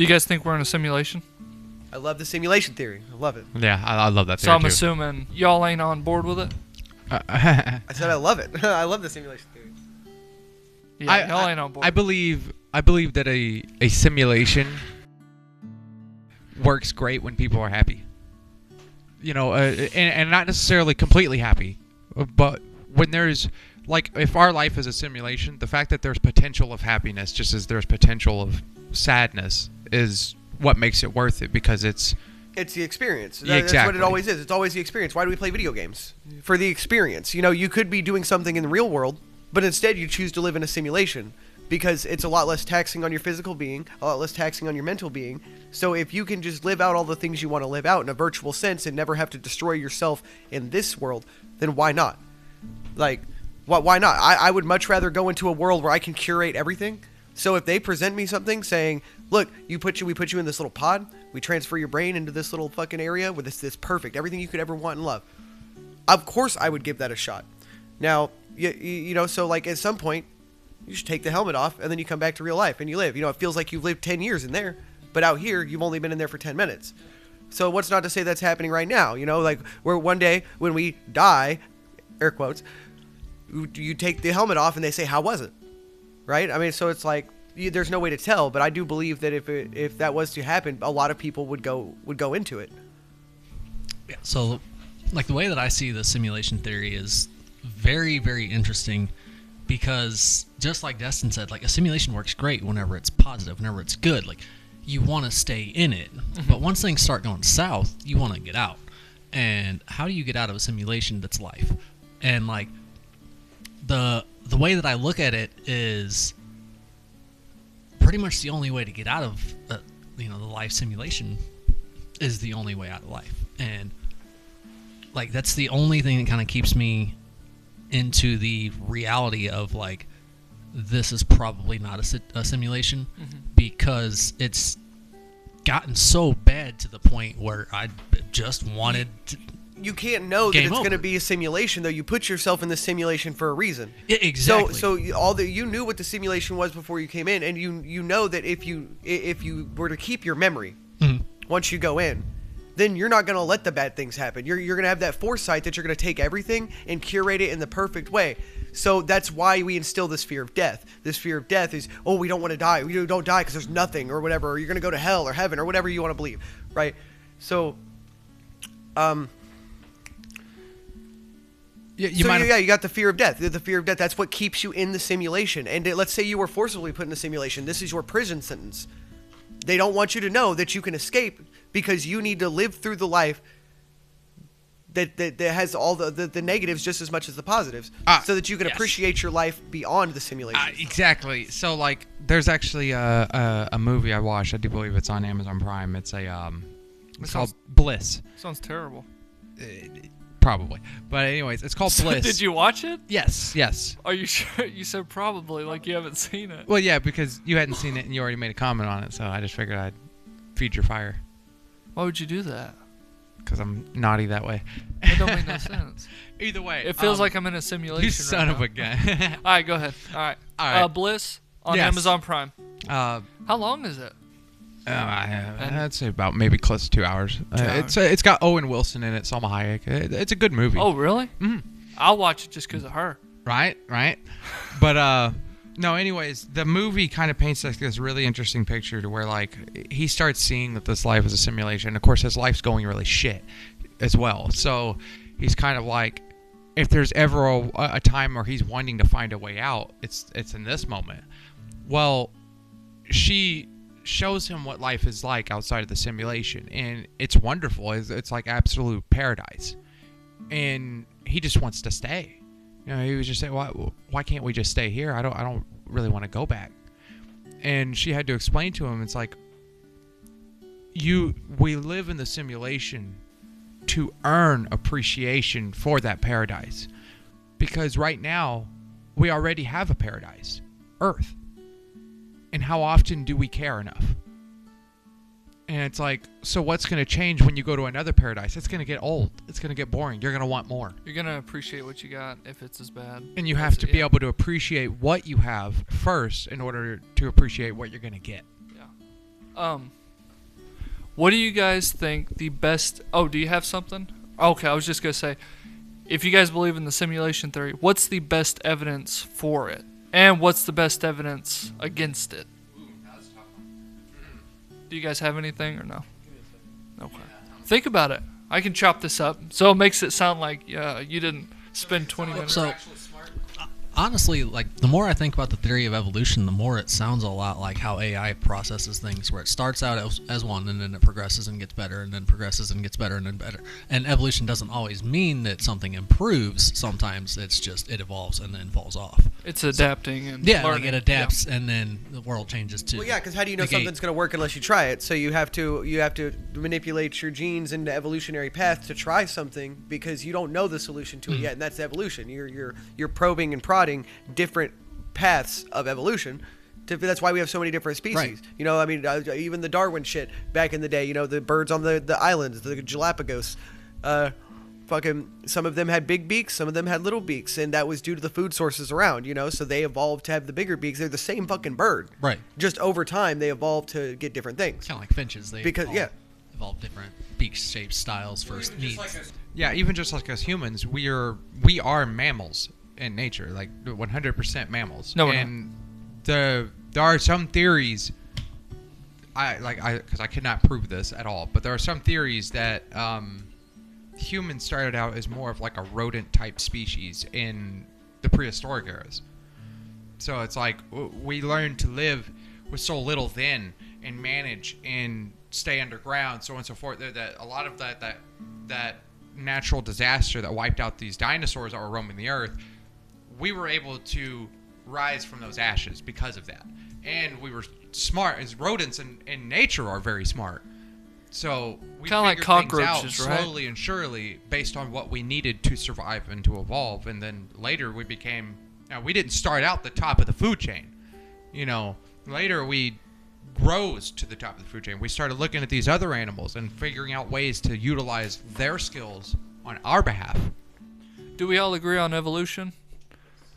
Do you guys think we're in a simulation? I love the simulation theory. I love it. Yeah, I love that So theory I'm too. assuming y'all ain't on board with it? I said I love it. I love the simulation theory. Yeah, y'all ain't on board. I believe that a simulation works great when people are happy. You know, and not necessarily completely happy, but when there's, like, if our life is a simulation, the fact that there's potential of happiness just as there's potential of sadness is what makes it worth it, because it's the experience. Exactly. That's what it always is. It's always the experience. Why do we play video games? For the experience. You know, you could be doing something in the real world, but instead you choose to live in a simulation because it's a lot less taxing on your physical being, a lot less taxing on your mental being. So if you can just live out all the things you want to live out in a virtual sense and never have to destroy yourself in this world, then why not? Like, why not? I would much rather go into a world where I can curate everything. So if they present me something saying, look, we put you in this little pod, we transfer your brain into this little fucking area with this perfect, everything you could ever want and love. Of course I would give that a shot. Now, you know, so like at some point, you should take the helmet off and then you come back to real life and you live. You know, it feels like you've lived 10 years in there, but out here, you've only been in there for 10 minutes. So what's not to say that's happening right now? You know, like where one day when we die, air quotes, you take the helmet off and they say, how was it? Right? I mean, so it's like, there's no way to tell, but I do believe that if that was to happen, a lot of people would go into it. Yeah, so like the way that I see the simulation theory is very, very interesting, because just like Destin said, like a simulation works great whenever it's positive, whenever it's good. Like you want to stay in it, but once things start going south, you want to get out. And how do you get out of a simulation that's life? And like the way that I look at it is pretty much the only way to get out of the life simulation is the only way out of life. And like that's the only thing that kind of keeps me into the reality of like this is probably not a simulation, because it's gotten so bad to the point where I just wanted to, you can't know that it's going to be a simulation, though. You put yourself in the simulation for a reason. Yeah, exactly. So you knew what the simulation was before you came in, and you know that if you were to keep your memory once you go in, then you're not going to let the bad things happen. You're going to have that foresight that you're going to take everything and curate it in the perfect way. So that's why we instill this fear of death. This fear of death is, oh, we don't want to die. We don't die because there's nothing or whatever. Or you're going to go to hell or heaven or whatever you want to believe, right? So, you got the fear of death. The fear of death, that's what keeps you in the simulation. And let's say you were forcibly put in a simulation. This is your prison sentence. They don't want you to know that you can escape because you need to live through the life that has all the negatives just as much as the positives, so that you can appreciate your life beyond the simulation. Exactly. So, like, there's actually a movie I watched. I do believe it's on Amazon Prime. It's it's called Bliss. Sounds terrible. Probably. But anyways, it's called Bliss. Did you watch it? Yes. Are you sure? You said probably, like you haven't seen it. Well, yeah, because you hadn't seen it and you already made a comment on it, so I just figured I'd feed your fire. Why would you do that? Because I'm naughty that way. That don't make no sense. Either way. It feels like I'm in a simulation. You son of a gun. All right, go ahead. All right. Bliss on Amazon Prime. How long is it? I'd say about maybe close to 2 hours. It's got Owen Wilson in it, Salma Hayek. It's a good movie. Oh, really? Mm-hmm. I'll watch it just because of her. Right. But no, anyways, the movie kind of paints like this really interesting picture to where like he starts seeing that this life is a simulation. Of course, his life's going really shit as well. So he's kind of like, if there's ever a time where he's wanting to find a way out, it's in this moment. Well, she shows him what life is like outside of the simulation, and it's wonderful. It's like absolute paradise, and he just wants to stay. You know, he was just saying, why can't we just stay here? I don't really want to go back. And she had to explain to him, it's like, we live in the simulation to earn appreciation for that paradise, because right now we already have a paradise, Earth. And how often do we care enough? And it's like, so what's going to change when you go to another paradise? It's going to get old. It's going to get boring. You're going to want more. You're going to appreciate what you got if it's as bad. And you have to be able to appreciate what you have first in order to appreciate what you're going to get. Yeah. What do you guys think the best... Oh, do you have something? Okay, I was just going to say, if you guys believe in the simulation theory, what's the best evidence for it? And what's the best evidence against it? Do you guys have anything or no? Okay. Think about it. I can chop this up. So it makes it sound like you didn't spend 20 minutes. So, honestly, like, the more I think about the theory of evolution, the more it sounds a lot like how AI processes things, where it starts out as one, and then it progresses and gets better, and then progresses and gets better and then better. And evolution doesn't always mean that something improves. Sometimes it's just it evolves and then falls off. It's adapting and learning. Like it adapts, and then the world changes too. Well, yeah, because how do you know something's going to work unless you try it? So you have to manipulate your genes into evolutionary path to try something, because you don't know the solution to it yet, and that's evolution. You're probing and prodding different paths of evolution. That's why we have so many different species. Right. You know, I mean, even the Darwin shit back in the day. You know, the birds on the islands, the Galapagos. Fucking, some of them had big beaks, some of them had little beaks, and that was due to the food sources around, you know, so they evolved to have the bigger beaks. They're the same fucking bird. Right. Just over time, they evolved to get different things. Kind of like finches. They evolve different beak shapes, styles for needs. Even just like us humans, we are mammals in nature, like 100% mammals. No, and there are some theories, because I cannot prove this at all, but there are some theories that humans started out as more of like a rodent type species in the prehistoric eras. So it's like we learned to live with so little then and manage and stay underground, so on and so forth. That a lot of that natural disaster that wiped out these dinosaurs that were roaming the earth, we were able to rise from those ashes because of that. And we were smart, as rodents in nature are very smart. So we kind of like cockroaches, out slowly and surely based on what we needed to survive and to evolve. And then later we became... Now, we didn't start out the top of the food chain. You know, later we rose to the top of the food chain. We started looking at these other animals and figuring out ways to utilize their skills on our behalf. Do we all agree on evolution?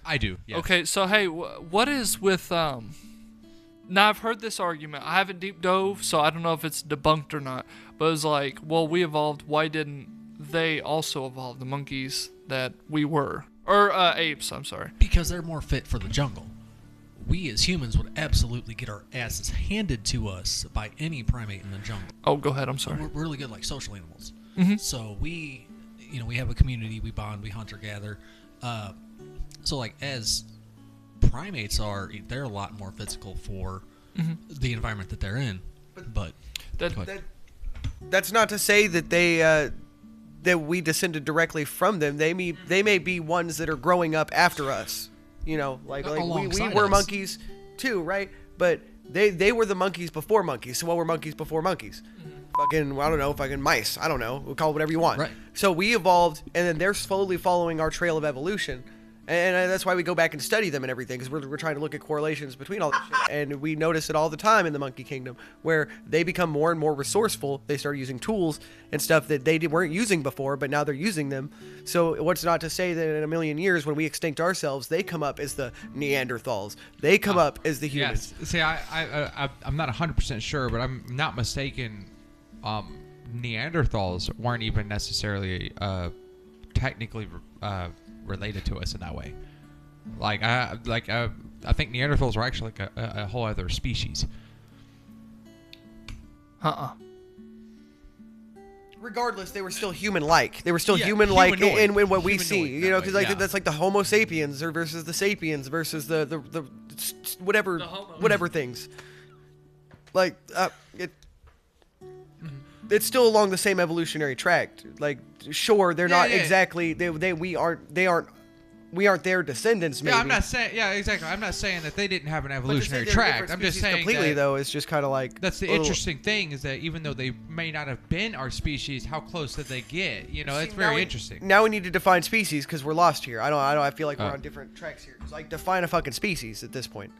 I do, yes. Okay, so hey, what is with... Now, I've heard this argument. I haven't deep dove, so I don't know if it's debunked or not. But it's like, well, we evolved. Why didn't they also evolve, the monkeys that we were? Or apes, I'm sorry. Because they're more fit for the jungle. We as humans would absolutely get our asses handed to us by any primate in the jungle. Oh, go ahead. I'm sorry. We're really good like social animals. Mm-hmm. So we have a community. We bond. We hunt or gather. So like as... primates they're a lot more physical for the environment that they're in, but that's not to say that that we descended directly from them. They may be ones that are growing up after us, you know, like we were monkeys too, right? But they were the monkeys before monkeys. So what were monkeys before monkeys? Fucking, I don't know, fucking mice, I don't know, we'll call it whatever you want, right? So we evolved, and then they're slowly following our trail of evolution. And that's why we go back and study them and everything, because we're trying to look at correlations between all this shit. And we notice it all the time in the monkey kingdom, where they become more and more resourceful. They start using tools and stuff that they weren't using before, but now they're using them. So what's not to say that in a million years, when we extinct ourselves, they come up as the Neanderthals. They come up as the humans. Yes. See, I'm not 100% sure, but I'm not mistaken. Neanderthals weren't even necessarily technically... related to us in that way. I think Neanderthals were actually like a whole other species. Regardless, they were still human-like. They were still human-like in what we see. You know, because that's like the Homo sapiens versus the sapiens versus the whatever things. Like it's still along the same evolutionary track. Like, sure, they're not exactly we aren't their descendants. Maybe. Yeah, I'm not saying. Yeah, exactly. I'm not saying that they didn't have an evolutionary track. I'm just saying completely though. It's just kind of like that's the interesting thing is that even though they may not have been our species, how close did they get? You know, it's very interesting. Now we need to define species because we're lost here. I feel like we're on different tracks here. It's like define a fucking species at this point.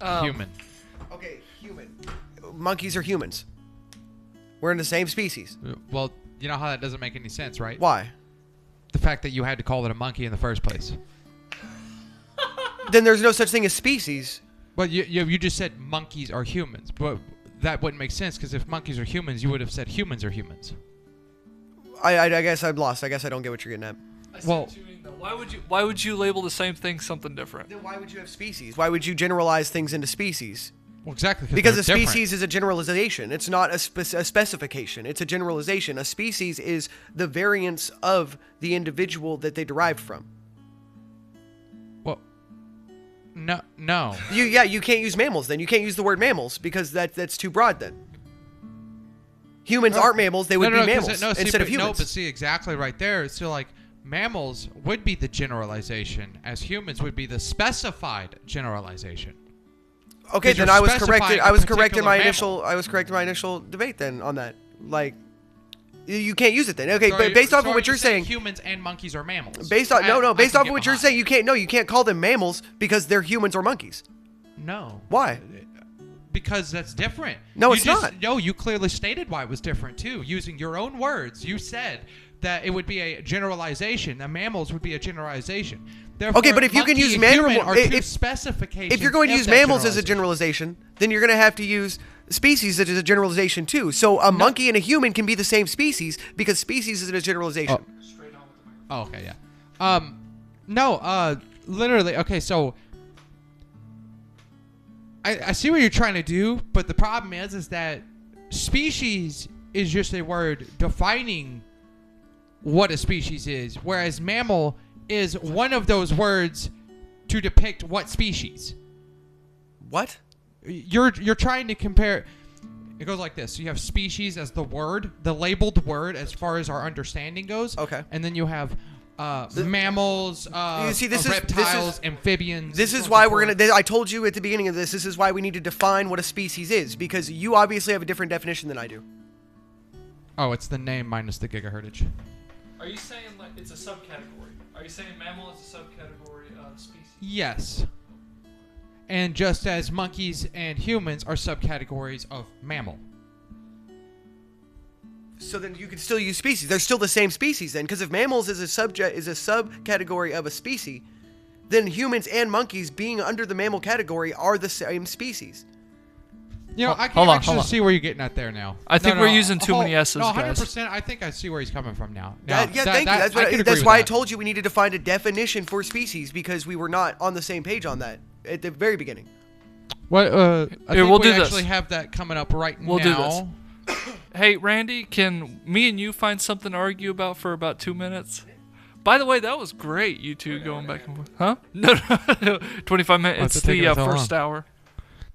Human. Okay, human. Monkeys are humans. We're in the same species. Well, you know how that doesn't make any sense, right? Why? The fact that you had to call it a monkey in the first place. Then there's no such thing as species. But you just said monkeys are humans. But that wouldn't make sense because if monkeys are humans, you would have said humans are humans. I guess I'm lost. I guess I don't get what you're getting at. I see Well- what you mean, though. Why would you label the same thing something different? Then why would you have species? Why would you generalize things into species? Well, exactly. Because they're a different. species is a generalization. It's not a specification. It's a generalization. A species is the variance of the individual that they derived from. Well, no. You can't use mammals then. You can't use the word mammals because that's too broad then. Humans aren't mammals. They would be mammals instead of humans. No, but see, exactly right there. So, like, mammals would be the generalization, as humans would be the specified generalization. Okay, Because then you're I was specifying corrected. a I was correct in particular my mammal. initial. I was correct in my initial debate then on that. Like, you can't use it then. Okay, So but based off so of what you're saying, humans and monkeys are mammals. based off I can off get of what you're behind. saying, you can't call them mammals because they're humans or monkeys. No. Why? Because that's different. No, You it's just- not. No, you clearly stated why it was different too. Using your own words, you said that it would be a generalization. The mammals would be a generalization. Therefore, Okay, but if you can monkey use and mammal- human are two if- specifications. If you're going to of use that mammals as a generalization, then you're going to have to use species as a generalization too. So a monkey and a human can be the same species because species is a generalization. Oh, okay, yeah. No, literally. Okay, so I see what you're trying to do, but the problem is that species is just a word defining what a species is, whereas mammal is one of those words to depict what species. What? You're trying to compare. It goes like this. So you have species as the word, the labeled word as far as our understanding goes. Okay. And then you have mammals, You see, this is- reptiles, amphibians. This and is so why on we're and so gonna. I told you at the beginning of this. This is why we need to define what a species is because you obviously have a different definition than I do. forth. Oh, it's the name minus the gigahertz. Are you saying like it's a subcategory? Are you saying mammal is a subcategory of species? Yes. And just as monkeys and humans are subcategories of mammal. So then you can still use species. They're still the same species then, because if mammals is a subcategory of a species, then humans and monkeys being under the mammal category are the same species. You know, I Hold can on, actually hold on. see where you're getting at there now. I think we're using too many S's, No, guys. 100%. I think I see where he's coming from now. Thank you. That's why I told you we needed to find a definition for species because we were not on the same page on that at the very beginning. What? I Here, think we'll we do this. actually have that coming up right We'll do now. this. Hey, Randy, can me and you find something to argue about for about 2 minutes? By the way, that was great, you two going back and forth. Huh? No, 25 minutes. What's It's it taking the so long? first hour.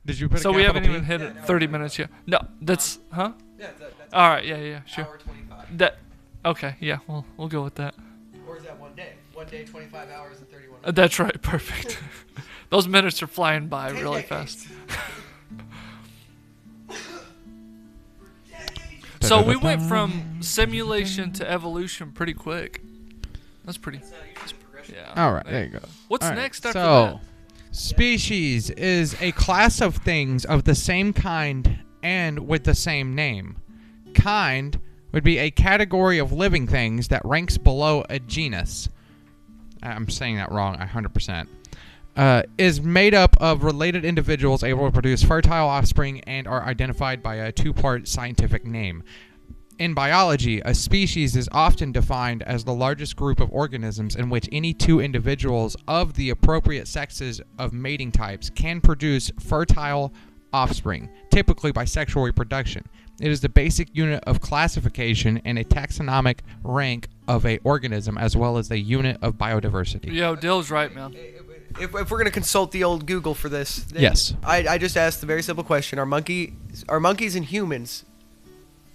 Did you put So a we capital haven't even P? hit it 30 minutes yet. No, that's, huh? Yeah, that's All right, yeah, sure. hour 25. That, okay, yeah, we'll go with that. Or is that 1 day? 1 day, 25 hours and 31 That's right, perfect. Those minutes are flying by really fast. So we went from simulation to evolution pretty quick. That's pretty. Yeah. All right, there you go. What's All right, next after so, species is a class of things of the same kind and with the same name. Kind would be a category of living things that ranks below a genus. I'm saying that wrong, 100%. Is made up of related individuals able to produce fertile offspring and are identified by a two-part scientific name. In biology, a species is often defined as the largest group of organisms in which any two individuals of the appropriate sexes of mating types can produce fertile offspring, typically by sexual reproduction. It is the basic unit of classification and a taxonomic rank of a organism, as well as a unit of biodiversity. that? Yo, Dill's right, man. If we're going to consult the old Google for this, then Yes. I just asked the very simple question: Are monkeys and humans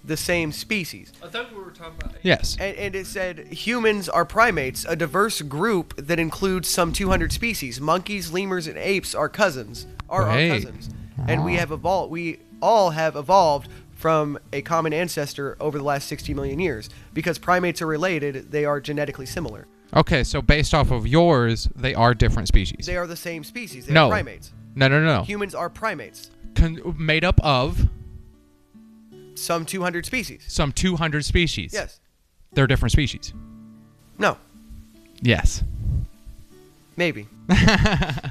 the same species? I thought we were talking about. Yes. And it said humans are primates, a diverse group that includes some 200 species. Monkeys, lemurs, and apes are cousins. Are Hey. our cousins, and we have evolved. We all have evolved from a common ancestor over the last 60 million years. Because primates are related, they are genetically similar. Okay, so based off of yours, they are different species. They are the same species. They No. are primates. No. Humans are primates. Made up of Some 200 species. some 200 species. Yes. They're different species. No. Yes. Maybe.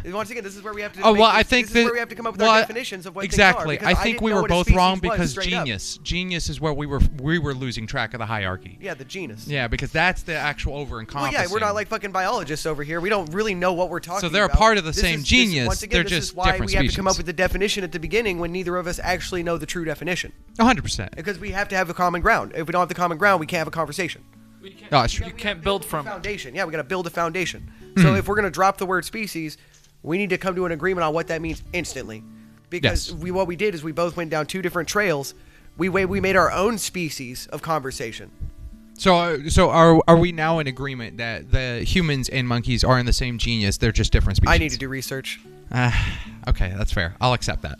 Once again, this is where we have to. Oh well, I think this is where we have to come up with our definitions of what exactly. things are. I think we were both wrong because genius is where we were losing track of the hierarchy. Yeah, the genus. Yeah, because that's the actual over-encompassing. Well, yeah, we're not like fucking biologists over here. We don't really know what we're talking about. So they're a part of the same genius. Once again, they're just this is why different we have species. to come up with the definition at the beginning when neither of us actually know the true definition. 100%. Because we have to have a common ground. If we don't have the common ground, we can't have a conversation. Oh, that's true. You can't build from it. Foundation. Yeah, we got to build a foundation. So if we're going to drop the word species, we need to come to an agreement on what that means instantly. Because what we did is we both went down two different trails. We made our own species of conversation. So are we now in agreement that the humans and monkeys are in the same genus? They're just different species. I need to do research. Okay, that's fair. I'll accept that.